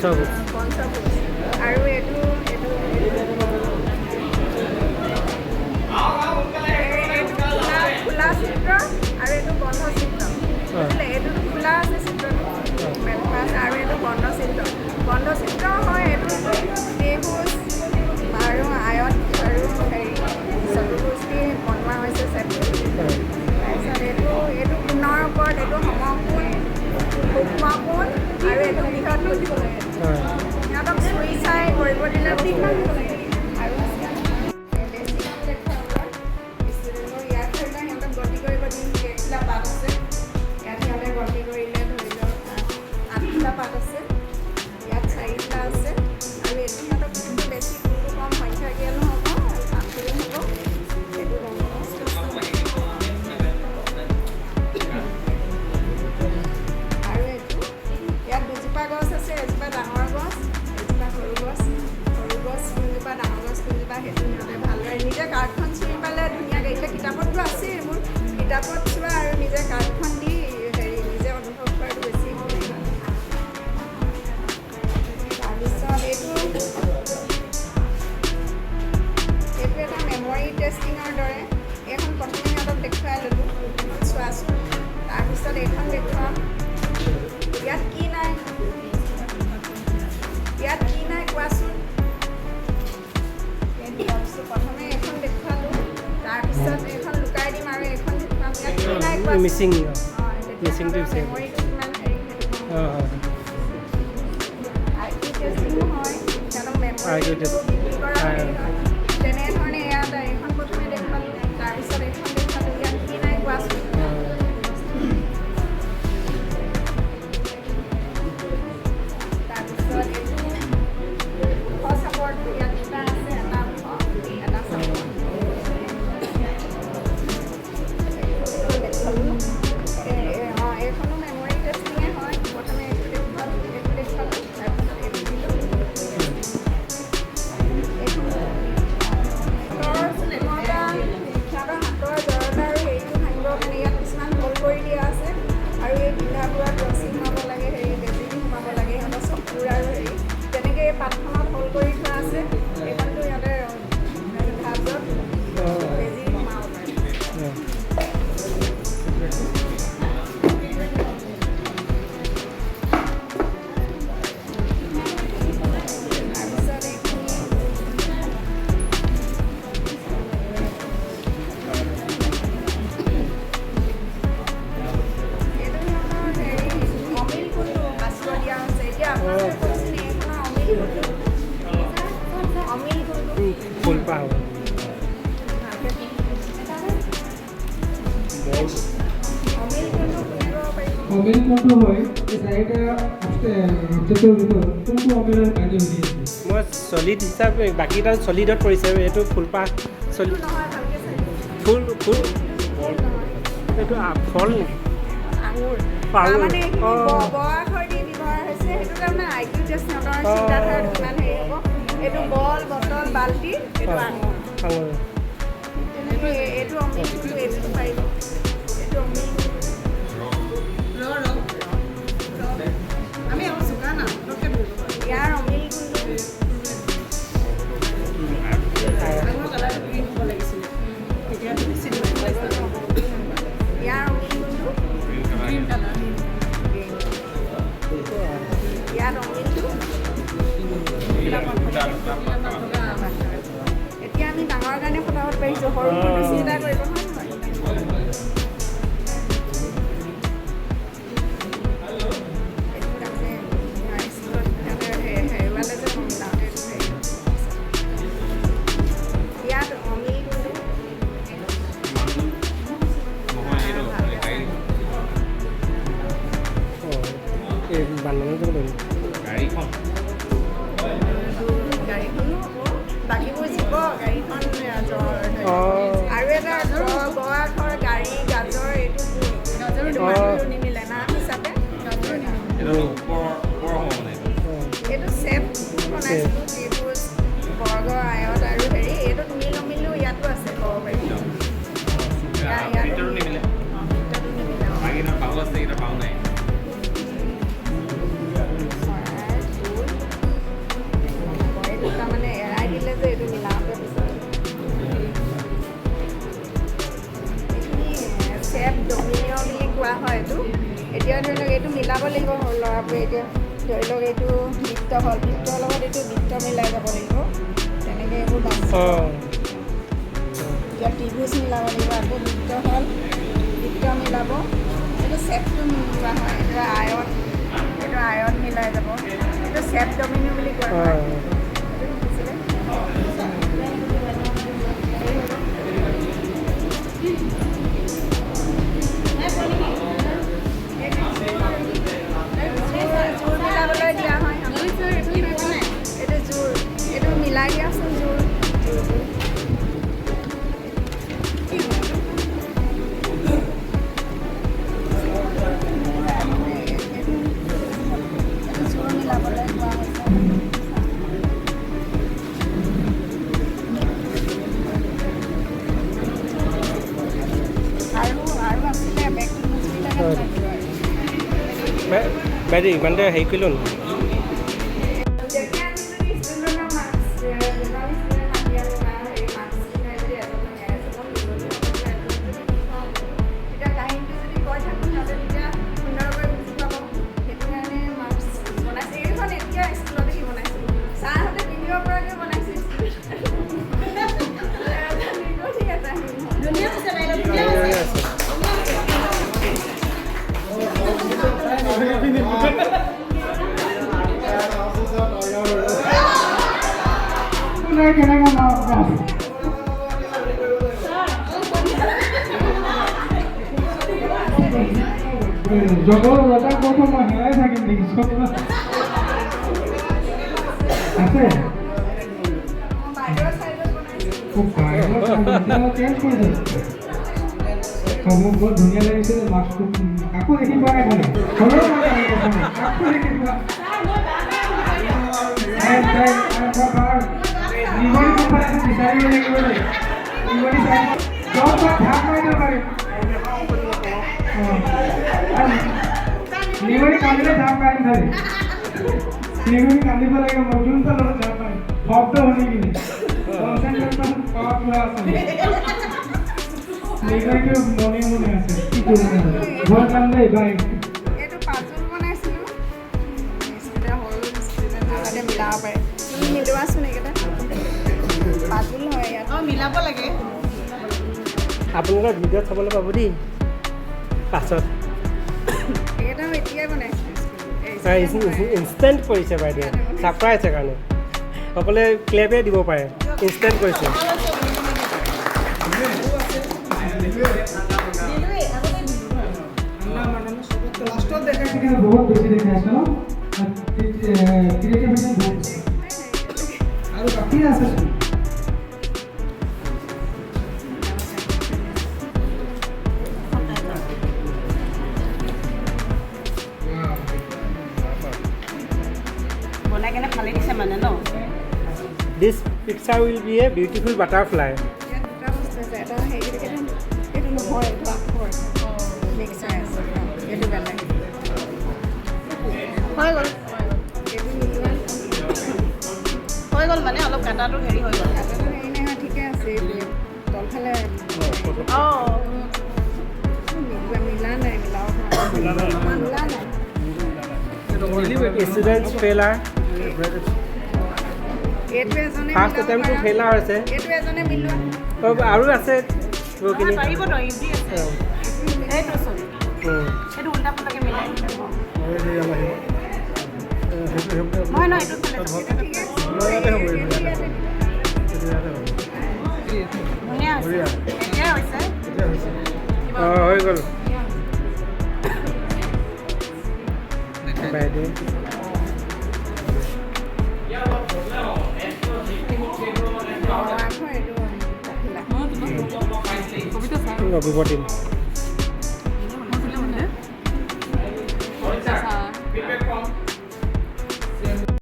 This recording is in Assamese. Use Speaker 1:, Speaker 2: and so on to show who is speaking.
Speaker 1: পঞ্চভোজ
Speaker 2: আৰু এইটো খোলা চিত্ৰ আৰু এইটো বন্ধ চিত্ৰ এইটো খোলা আছে চিত্ৰটো আৰু এইটো বন্ধ চিত্ৰ হয় এইটো ত্ৰিভুজ আৰু আয়ত আৰু হেৰি চতুৰ্ভুজ দি বনোৱা হৈছে ছেটটো তাৰপিছত এইটো কোণৰ ওপৰত এইটো সমকোণ সূক্ষ্মকোণ আৰু এইটো বৃহৎ কোণ সিহঁতক চুই চাই কৰিব দিলে আৰু ইয়াত ধৰি লওক সিহঁতক গতি কৰিব দিম কেইটা পাত আছে ইয়াত সিহঁতে গতি কৰিলে ধৰি লওক 8টা পাত আছে ইয়াত 4টা আছে আৰু এইটো সিহঁতক কোনটো বেছি কোনটো কম সংখ্যাকীয় নহ'ব আৰু পাতটো হ'ব সেইটো আৰু এইটো ইয়াত দুজোপা গছ আছে এজোপা ডাঙৰ গছ এজোপা সৰু গছ কোনজোপা ডাঙৰ গছ কোনজোপা সেইটো সিহঁতে ভালদৰে নিজে কাৰ্ডখন চিনি পালে ধুনীয়াকৈ এতিয়া কিতাপততো আছেই এইবোৰ কিতাপত চোৱা আৰু নিজে কাৰ্ডখন দি হেৰি নিজে অনুভৱ কৰাটো বেছি তাৰপিছত এইটো এটা মেমৰি টেষ্টিঙৰ দৰে এইখন প্ৰথমে সিহঁতক দেখুৱাই ল'লোঁ চোৱাচোন তাৰপিছত এইখন দেখুৱাম ইয়াত কি নাই কোৱাচোন তাৰপিছত প্ৰথমে এইখন দেখুৱালোঁ তাৰপিছত এইখন লুকাই দিম আৰু এইখন দেখুৱাম ইয়াত কি নাই কোৱাচোন
Speaker 1: মিচিংটো
Speaker 2: মেমৰিটো কিমান হেৰি আইকিউ টেষ্টিঙো হয় সিহঁতক মেমৰিটো বৃদ্ধি কৰা হেৰি হয় তেনেধৰণে ইয়াত এইখন প্ৰথমে দেখুৱালোঁ তাৰপিছত এইখন দেখুৱালোঁ ইয়াত কি নাই কোৱাচোন তাৰপিছত এইটো ওখ চাপৰটো ইয়াত দুটা আছে এটা ওখ এটা চাপৰ দেখুৱালোঁ এইখনো মেমৰি টেষ্টিঙে হয় প্ৰথমে এইটো দেখুৱালোঁ তাৰপিছত এইটো দিলোঁ সিহঁতৰ হাতৰ জড়তা আৰু হেৰিটো ভাঙিবৰ কাৰণে ইয়াত কিছুমান হোল কৰি দিয়া আছে আৰু এই পিন্ধাবোৰত ৰছী সোমাব লাগে হেৰি বেজি সোমাব লাগে সিহঁতৰ চকুৰ আৰু হেৰি তেনেকৈ এই পাতখনত হোল কৰি থোৱা আছে এইখনটো সিহঁতে ভাজত বেজি সোমাব পাৰে
Speaker 1: ফুলপাহ হ'ব
Speaker 3: অমিল কোনটো হয় এই চাৰিটা অবজেক্টৰ ভিতৰত কোনটো অমিলৰ কাৰ্য হৈ আছে
Speaker 1: মই চলিড হিচাপে বাকীটা চলিডত পৰিছে এইটো ফুলপাহ চলি ফুল এইটো ফল নেকি
Speaker 2: আঙুৰ তাৰমানে বয়সৰ দি ব্যৱহাৰ হৈছে সেইটো কাৰণে আইকিউ টেষ্ট সিহঁতৰ চিন্তাধাৰাটো কিমান হেৰি হ'ব এইটো বল বটল বাল্টি এইটো আঙুৰ এইটো অমিল কোনটো এইটো পাৰিব এইটো অমিল আমি চোকা না ইয়াৰ অমিল কোনটো ইয়াৰ অমিল কোনটো ইয়াত অমিলটো এতিয়া আমি ডাঙৰ কাৰণে ফটাফট পাৰিছোঁ সৰু চিন্তা কৰিব নহয় হয় এইটো এতিয়া ধৰি লওক এইটো মিলাব লাগিব ল'ৰাবোৰে এতিয়া ধৰি লওক এইটো বৃত্ত হ'ল বৃত্তৰ লগত এইটো বৃত্ত মিলাই যাব লাগিব তেনেকৈ এইবোৰ বাছি এতিয়া ত্ৰিভুজ মিলাব লাগিব আকৌ বৃত্ত হ'ল বৃত্ত মিলাব এইটো চেপটো মিলোৱা হয় এইটো আয়ত মিলাই যাব এইটো চেপ ডমিনো বুলি কোৱা হয় এইটো বুজিছিলে জোৰ মিলাবলৈ দিয়া হয় এইটো জোৰ এইটো মিলাই দিয়াচোন জোৰ জোৰ মিলাবলৈ কোৱা হৈছে আৰু আছিলে বেগটো মুচিলেহে থাকিব আৰু
Speaker 1: বাইদেউ ইমানতে হেৰি কৰিলোঁ ন
Speaker 3: জগৰ ৰজাৰ কথা মই হেৰাই থাকিম নেকি চব আছে খুব চেঞ্জ কৰি মোক বৰ ধুনীয়া লাগিছে মাস্কটো কাকো দেখি পোৱা নাই খালি কাকো দেখি পোৱা নিগৰি কোম্পানী বিচাৰিব লাগিব নিগৰি ঢাক মাৰিব পাৰিম নিগৰি কান্দিলে ঢাক মাৰিম খালি নিগৰি কান্দিব লাগিব মই যোনটা লগত ঢাক মাৰিম শব্দ শুনি কিনে কনচেনট্ৰেশ্যন পাৱাৰ পুৰা আছে নিগৰিটো মনে মনে আছে কি কৰিব ঘৰ কান্দে বাই
Speaker 2: এইটো পাজল বনাইছিলোঁ সৰু মিলাব পাৰে তুমি মিলোৱাচোন এইকেইটা পাজল হয় ইয়াত মিলাব লাগে
Speaker 1: আপোনালোকৰ ভিডিঅ'ত চাবলৈ পাব দেই পাছত
Speaker 2: এইকেইটা মই এতিয়াই বনাইছোঁ
Speaker 1: ইনষ্টেণ্ট কৰিছে বাইদেউ ছাৰপ্ৰাইজ কাৰণে সকলোৱে ক্লেপে দিব পাৰে ইনষ্টেণ্ট কৰিছে
Speaker 3: বহুত বেছি দেখি আছে ন ক্ৰিয়েটিভিটি বহুত আৰু বাকী আছে
Speaker 2: বনাই কেনে ভালে দিছে মানে ন
Speaker 1: This picture will be a beautiful butterfly.
Speaker 2: ইয়াত দুটা বস্তু আছে এটা এইটো নহয় মিক্স হৈ আছে এইটো বেলেগ হৈ গ'ল এইটো মিলোৱা হৈ গ'ল মানে অলপ কাটাটো হেৰি হৈ গ'ল কাটাটো হেৰি নহয় ঠিকে আছে এইটো তলফালে মিলা নাই মিলাব নাই
Speaker 1: Students failure.
Speaker 2: এইটো এজনে
Speaker 1: First attempt to failure হৈছে
Speaker 2: এইটো এজনে মিলোৱা
Speaker 1: আৰু আছে
Speaker 2: পাৰিবতো ইজি আছে এইটো চোন এইটো উল্টা পুল্টাকৈ মিলাই নহয় নহয় এইটো ধুনীয়া হৈছে এতিয়া হৈছে
Speaker 1: হৈ গ'ল বাইদেউ ৰবিবাৰ দিন